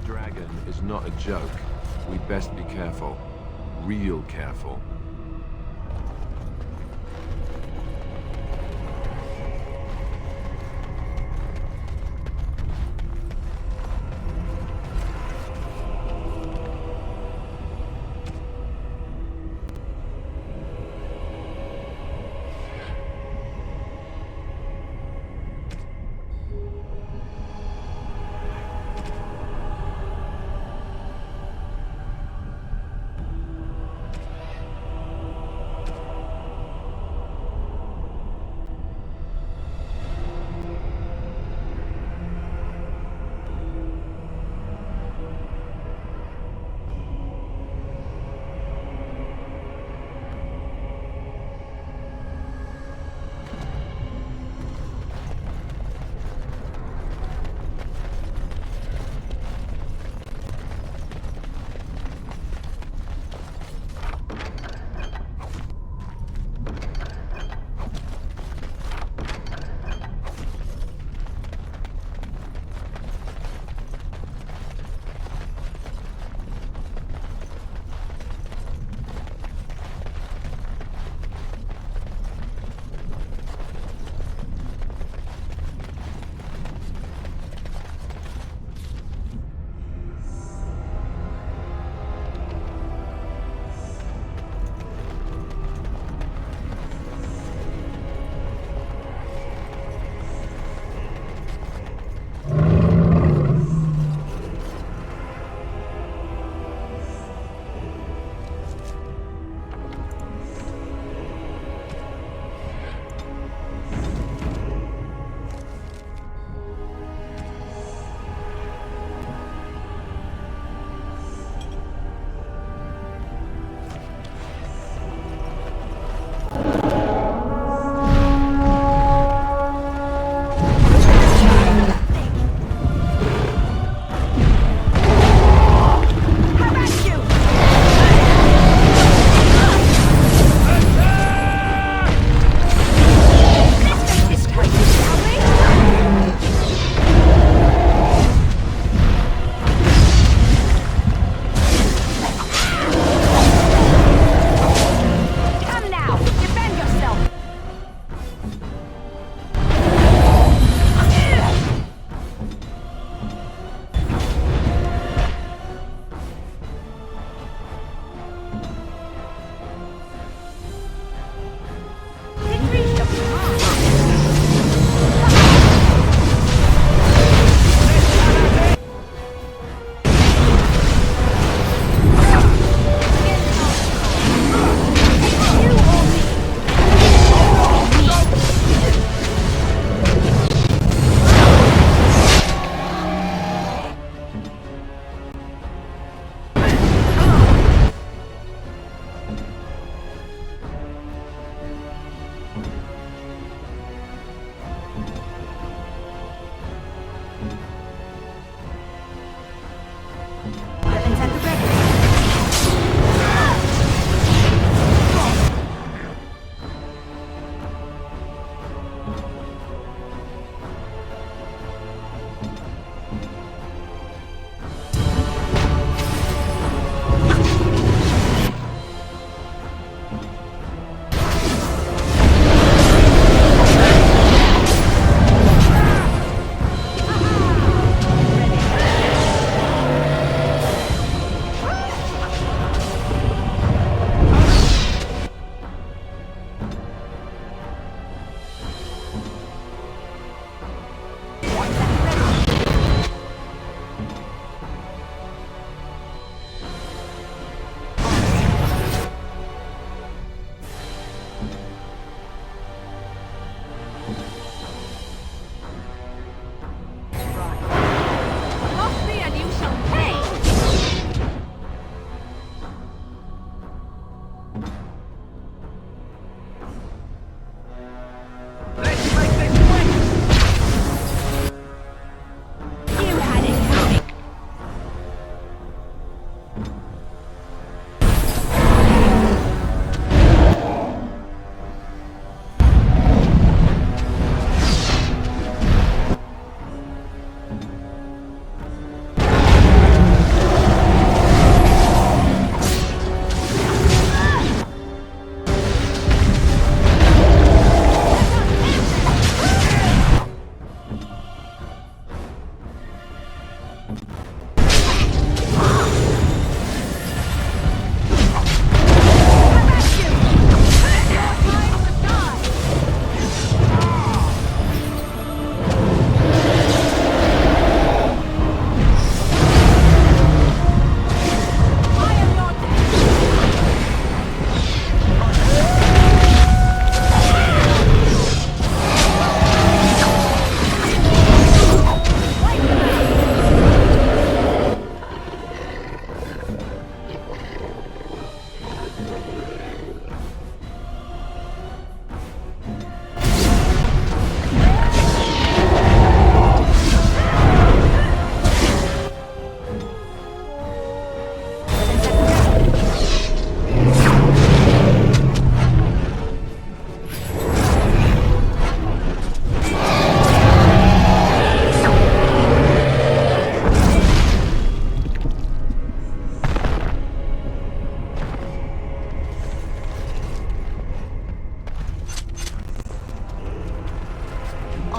dragon is not a joke. We'd best be careful. Real careful.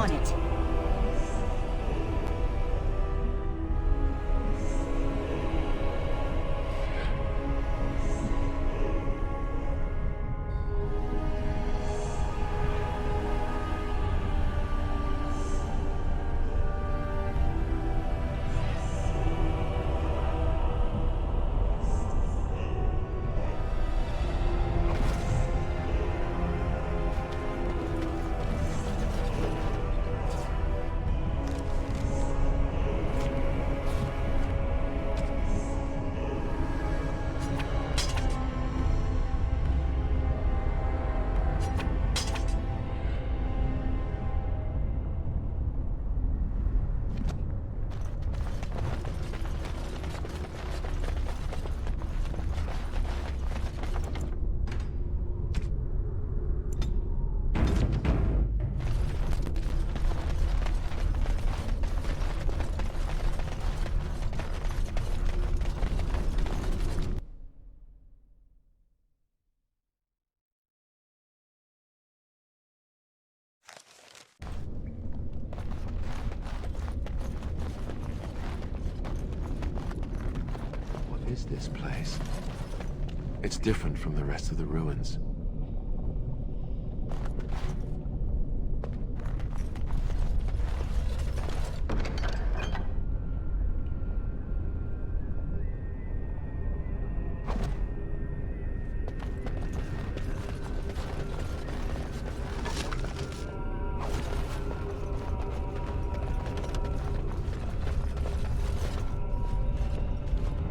on it. What is this place? It's different from the rest of the ruins.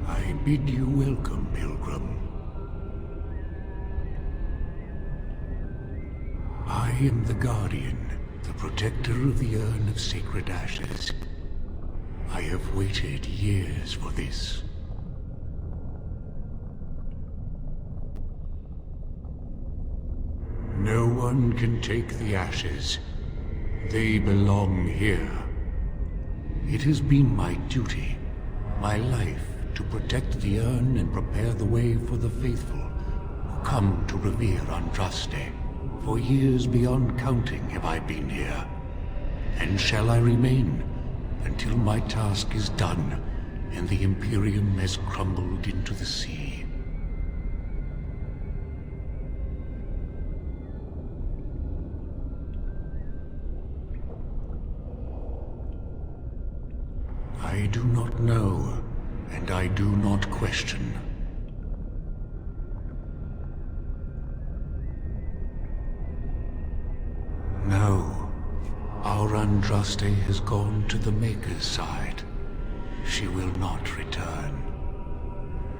I bid you welcome, pilgrim. I am the Guardian, the protector of the Urn of Sacred Ashes. I have waited years for this. No one can take the ashes. They belong here. It has been my duty, my life, to protect the urn and prepare the way for the faithful who come to revere Andraste. For years beyond counting have I been here, and shall I remain until my task is done and the Imperium has crumbled into the sea. I do not know, and I do not question. No, our Andraste has gone to the Maker's side. She will not return.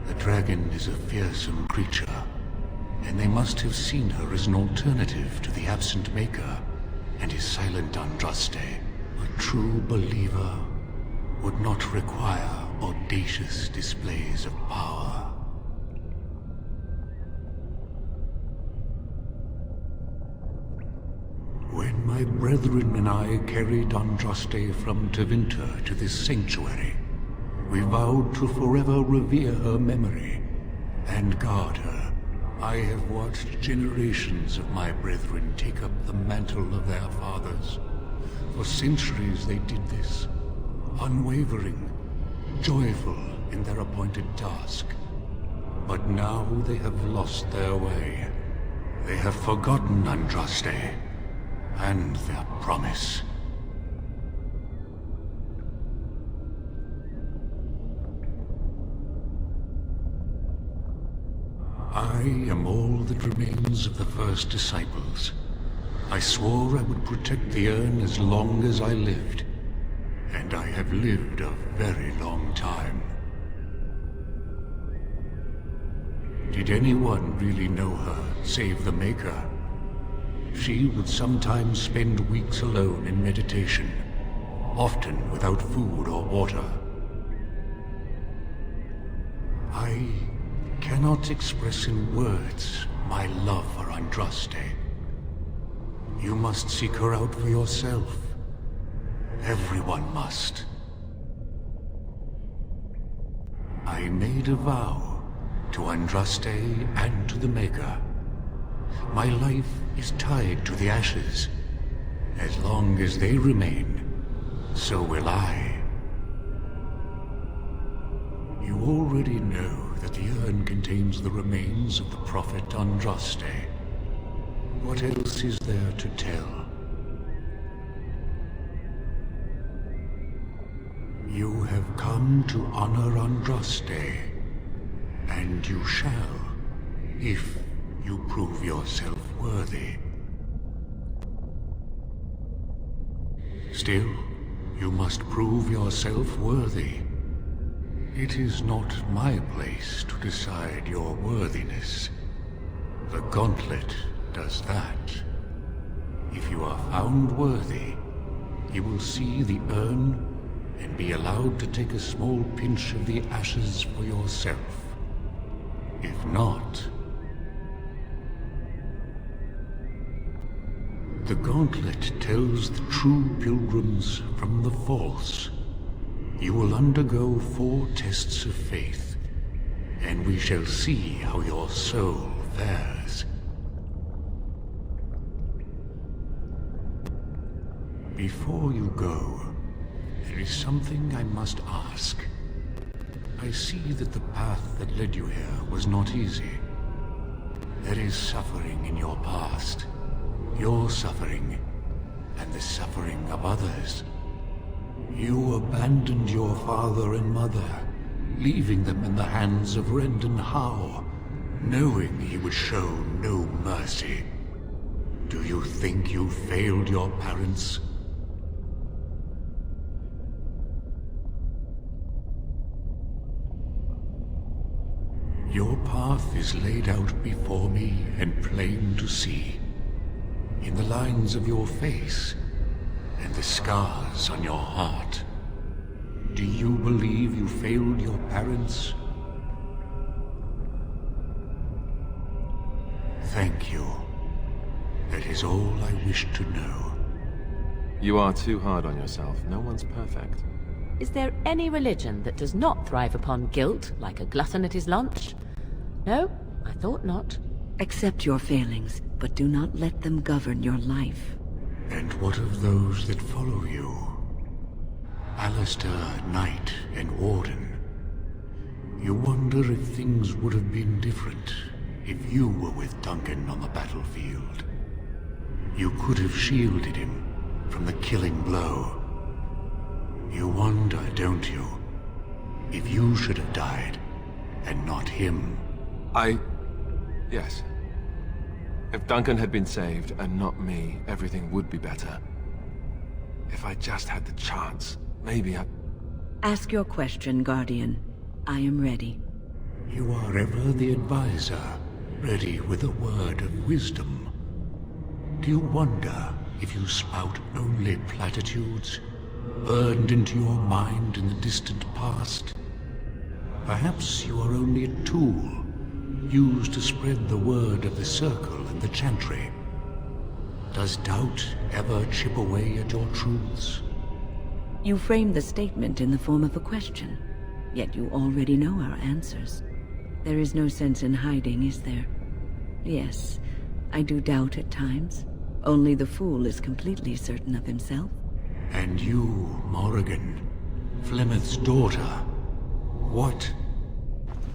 The dragon is a fearsome creature, and they must have seen her as an alternative to the absent Maker and his silent Andraste. A true believer would not require audacious displays of power. When my brethren and I carried Andraste from Tevinter to this sanctuary, we vowed to forever revere her memory and guard her. I have watched generations of my brethren take up the mantle of their fathers. For centuries they did this, unwavering, joyful in their appointed task. But now they have lost their way. They have forgotten Andraste and their promise. I am all that remains of the first disciples. I swore I would protect the urn as long as I lived. And I have lived a very long time. Did anyone really know her, save the Maker? She would sometimes spend weeks alone in meditation, often without food or water. I cannot express in words my love for Andraste. You must seek her out for yourself. Everyone must. I made a vow to Andraste and to the Maker. My life is tied to the ashes, As long as they remain, so will I. You already know that the urn contains the remains of the prophet Andraste. What else is there to tell? You have come to honor Andraste, and you shall, if you prove yourself worthy. Still, you must prove yourself worthy. It is not my place to decide your worthiness. The Gauntlet does that. If you are found worthy, you will see the urn and be allowed to take a small pinch of the ashes for yourself. If not... The Gauntlet tells the true pilgrims from the false. You will undergo 4 tests of faith, and we shall see how your soul fares. Before you go, there is something I must ask. I see that the path that led you here was not easy. There is suffering in your past. Your suffering, and the suffering of others. You abandoned your father and mother, leaving them in the hands of Rendon Howe, knowing he would show no mercy. Do you think you failed your parents? Your path is laid out before me and plain to see. In the lines of your face, and the scars on your heart. Do you believe you failed your parents? Thank you. That is all I wish to know. You are too hard on yourself. No one's perfect. Is there any religion that does not thrive upon guilt, like a glutton at his lunch? No, I thought not. Accept your failings, but do not let them govern your life. And what of those that follow you? Alistair, Knight, and Warden. You wonder if things would have been different if you were with Duncan on the battlefield. You could have shielded him from the killing blow. You wonder, don't you, if you should have died, and not him. Yes. If Duncan had been saved, and not me, everything would be better. If I just had the chance, maybe I... Ask your question, Guardian. I am ready. You are ever the advisor, ready with a word of wisdom. Do you wonder if you spout only platitudes, burned into your mind in the distant past? Perhaps you are only a tool, used to spread the word of the Circle and the Chantry. Does doubt ever chip away at your truths? You framed the statement in the form of a question, yet you already know our answers. There is no sense in hiding, is there? Yes, I do doubt at times. Only the fool is completely certain of himself. And you, Morrigan, Flemeth's daughter, what?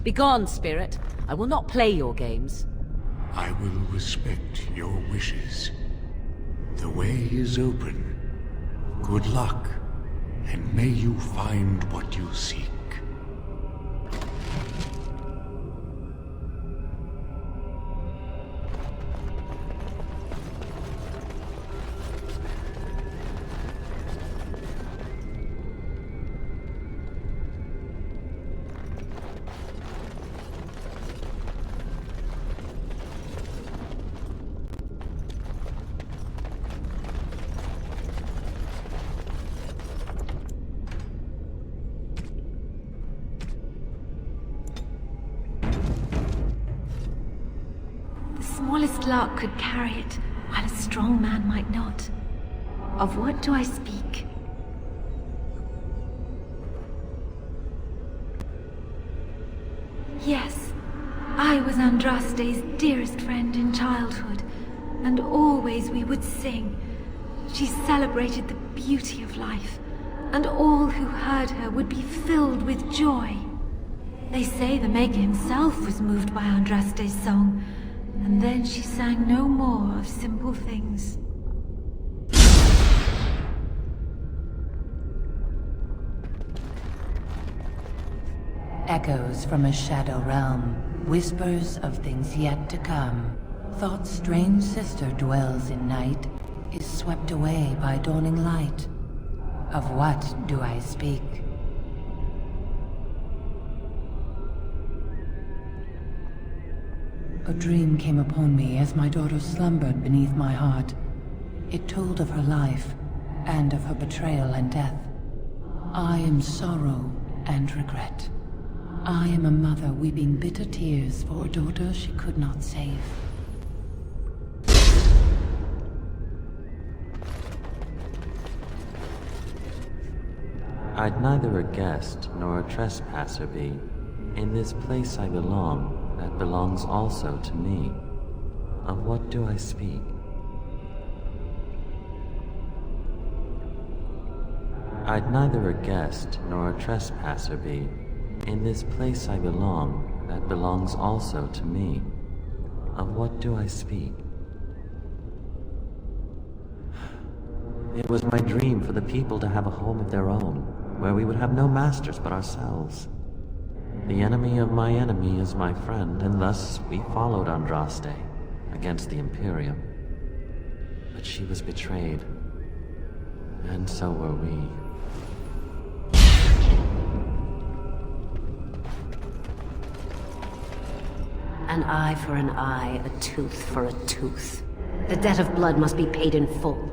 Begone, spirit. I will not play your games. I will respect your wishes. The way is open. Good luck, and may you find what you seek. The smallest lark could carry it, while a strong man might not. Of what do I speak? Yes, I was Andraste's dearest friend in childhood, and always we would sing. She celebrated the beauty of life, and all who heard her would be filled with joy. They say the Maker himself was moved by Andraste's song, and then she sang no more of simple things. Echoes from a shadow realm, whispers of things yet to come. Thought's strange sister dwells in night, is swept away by dawning light. Of what do I speak? A dream came upon me as my daughter slumbered beneath my heart. It told of her life, and of her betrayal and death. I am sorrow and regret. I am a mother weeping bitter tears for a daughter she could not save. I'd neither a guest nor a trespasser be. In this place I belong, that belongs also to me. Of what do I speak? I'd neither a guest nor a trespasser be. In this place I belong, that belongs also to me. Of what do I speak? It was my dream for the people to have a home of their own, where we would have no masters but ourselves. The enemy of my enemy is my friend, and thus we followed Andraste against the Imperium. But she was betrayed, and so were we. An eye for an eye, a tooth for a tooth. The debt of blood must be paid in full.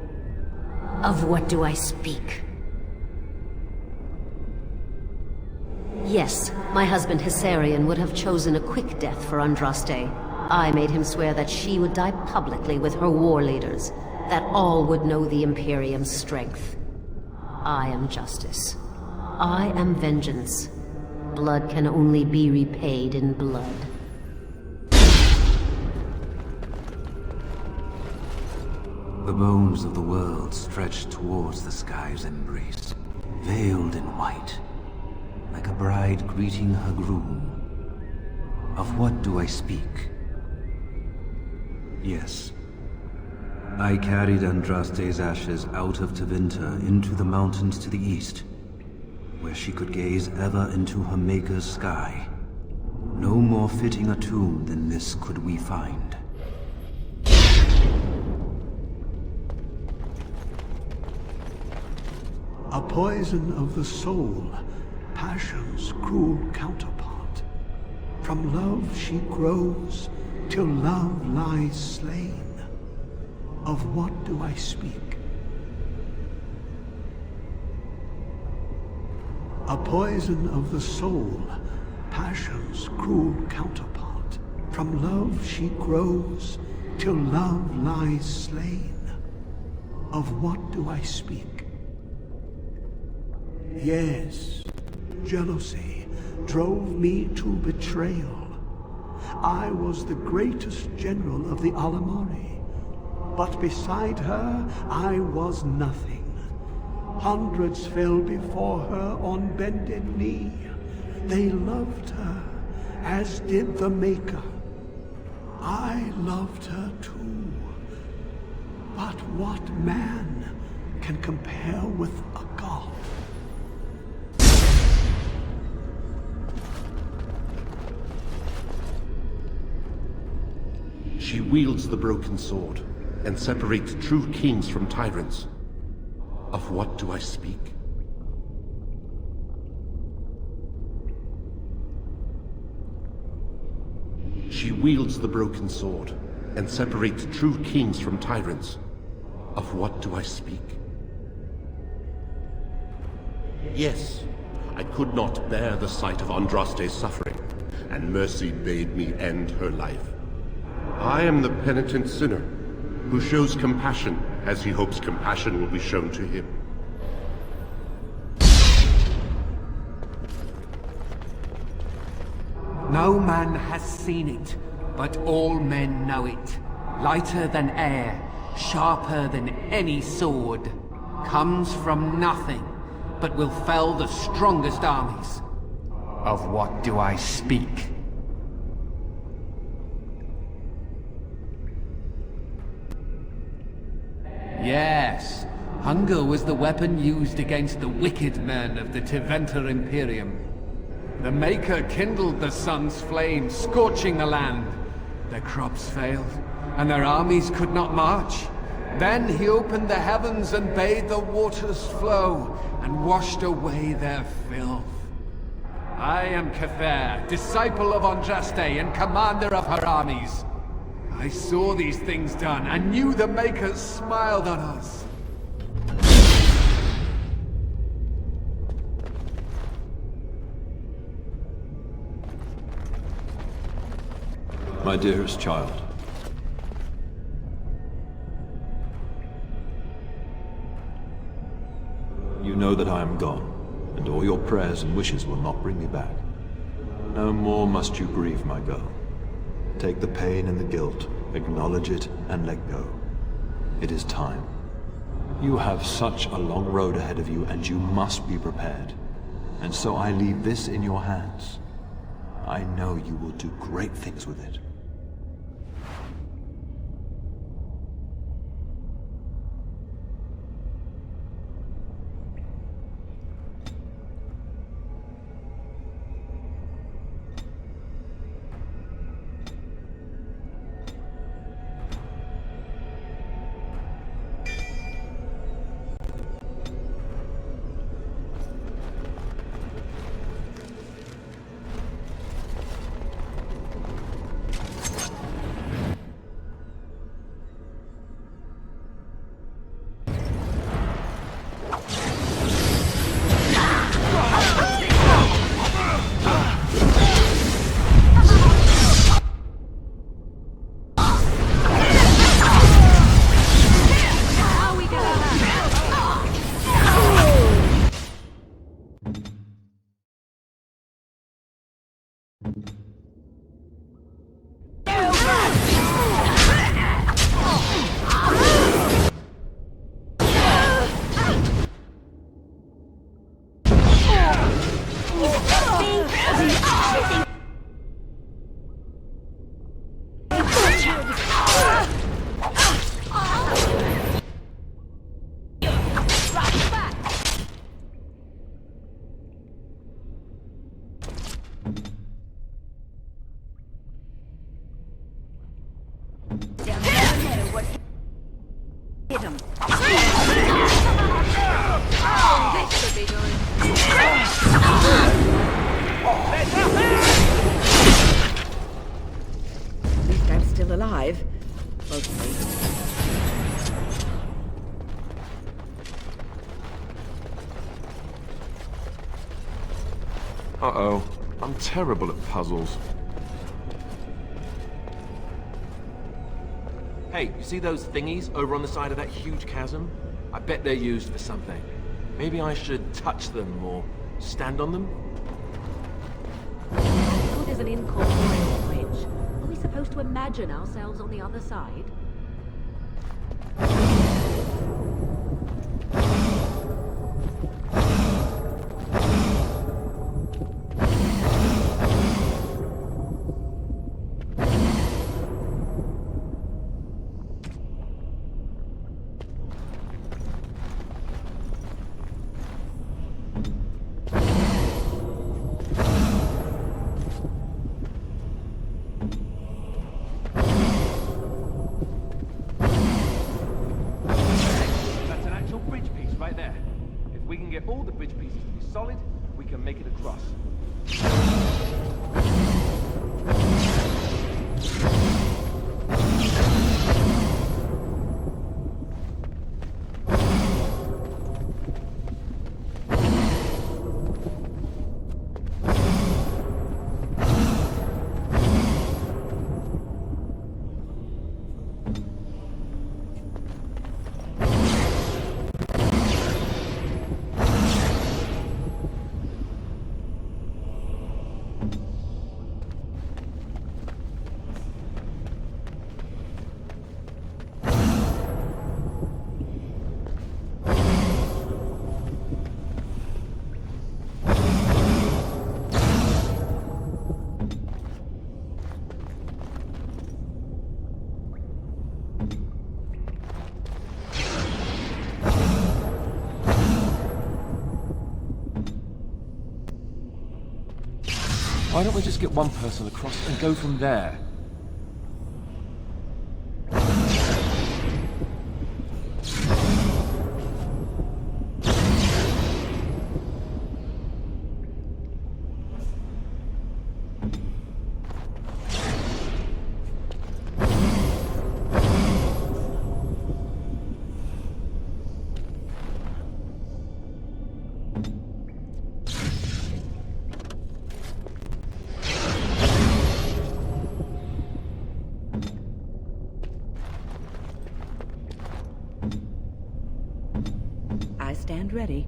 Of what do I speak? Yes, my husband Hissarion would have chosen a quick death for Andraste. I made him swear that she would die publicly with her war leaders, that all would know the Imperium's strength. I am justice. I am vengeance. Blood can only be repaid in blood. The bones of the world stretched towards the sky's embrace, veiled in white, like a bride greeting her groom. Of what do I speak? Yes. I carried Andraste's ashes out of Tevinter into the mountains to the east, where she could gaze ever into her Maker's sky. No more fitting a tomb than this could we find. A poison of the soul, passion's cruel counterpart. From love she grows, till love lies slain. Of what do I speak? A poison of the soul, passion's cruel counterpart. From love she grows, till love lies slain. Of what do I speak? Yes, jealousy drove me to betrayal. I was the greatest general of the Alamari, but beside her I was nothing. Hundreds fell before her on bended knee. They loved her, as did the Maker. I loved her too. But what man can compare with a god? She wields the broken sword, and separates true kings from tyrants. Of what do I speak? She wields the broken sword, and separates true kings from tyrants. Of what do I speak? Yes, I could not bear the sight of Andraste's suffering, and mercy bade me end her life. I am the penitent sinner, who shows compassion as he hopes compassion will be shown to him. No man has seen it, but all men know it. Lighter than air, sharper than any sword, comes from nothing, but will fell the strongest armies. Of what do I speak? Yes, hunger was the weapon used against the wicked men of the Tevinter Imperium. The Maker kindled the sun's flame, scorching the land. Their crops failed, and their armies could not march. Then he opened the heavens and bade the waters flow, and washed away their filth. I am Cather, disciple of Andraste and commander of her armies. I saw these things done, and knew the Makers smiled on us. My dearest child. You know that I am gone, and all your prayers and wishes will not bring me back. No more must you grieve, my girl. Take the pain and the guilt, acknowledge it, and let go. It is time. You have such a long road ahead of you, and you must be prepared. And so I leave this in your hands. I know you will do great things with it. Uh-oh. I'm terrible at puzzles. Hey, you see those thingies over on the side of that huge chasm? I bet they're used for something. Maybe I should touch them or stand on them? What is an incorporeal bridge? Are we supposed to imagine ourselves on the other side? All the bridge pieces to be solid, we can make it across. Why don't we just get one person across and go from there? I stand ready.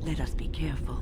Let us be careful.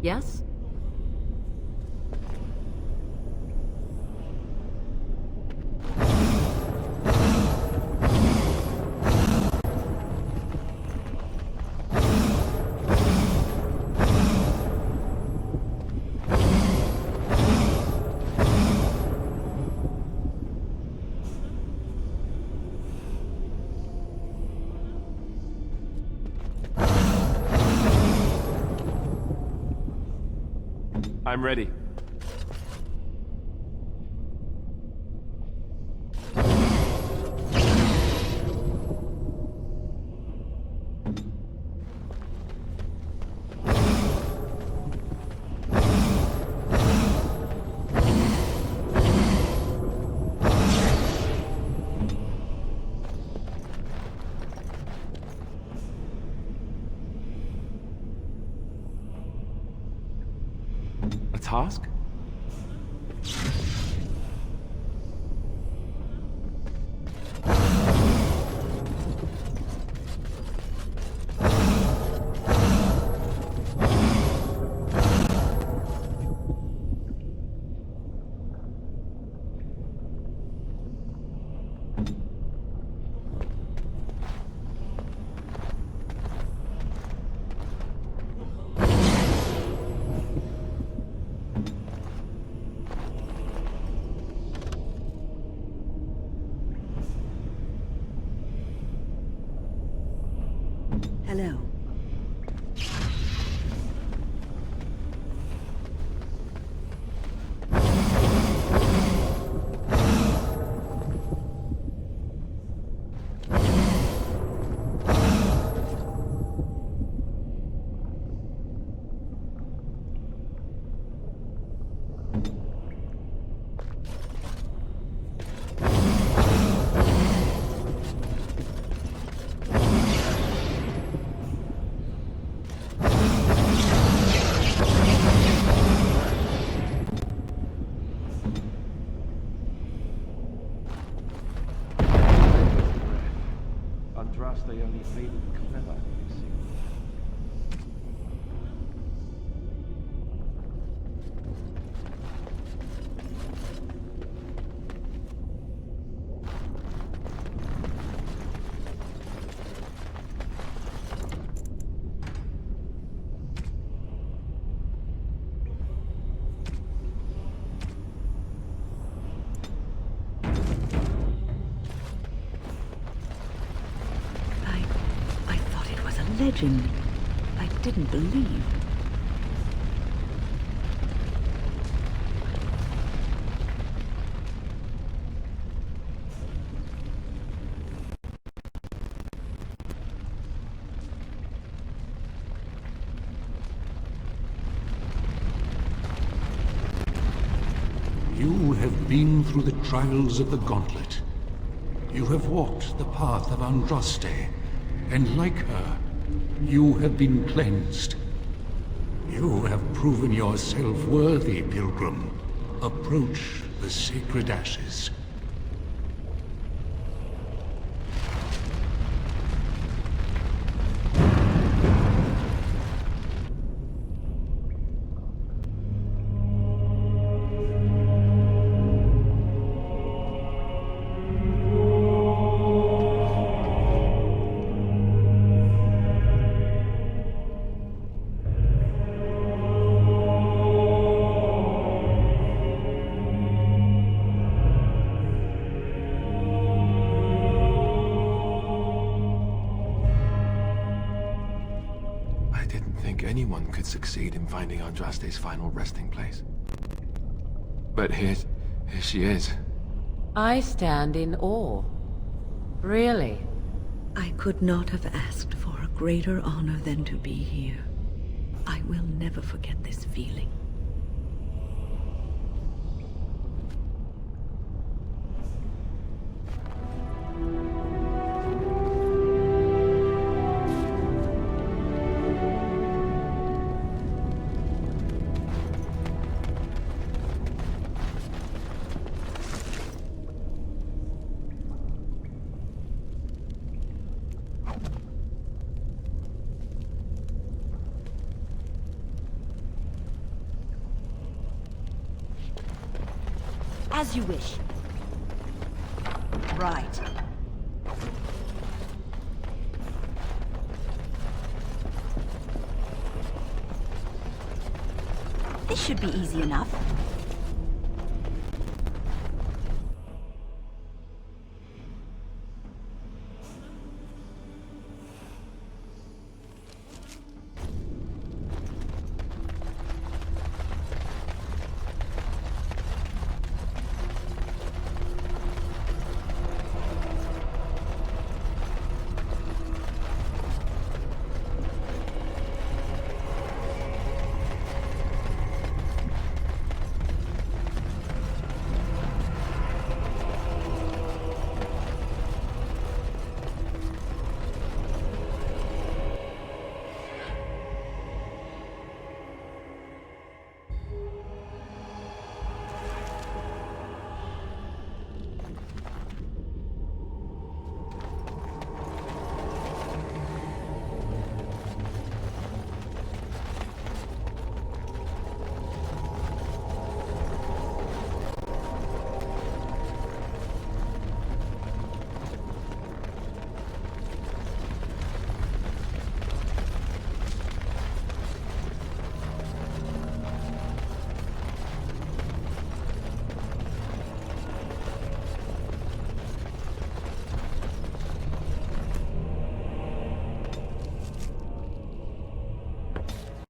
yes? I'm ready. A task? Hello. Andraste only made it clever, you see. I thought it was a legend. I didn't believe. You have been through the trials of the Gauntlet. You have walked the path of Andraste, and like her, you have been cleansed. You have proven yourself worthy, pilgrim. Approach the sacred ashes. I didn't think anyone could succeed in finding Andraste's final resting place. But here she is. I stand in awe. Really? I could not have asked for a greater honor than to be here. I will never forget this feeling. As you wish. Right. This should be easy enough.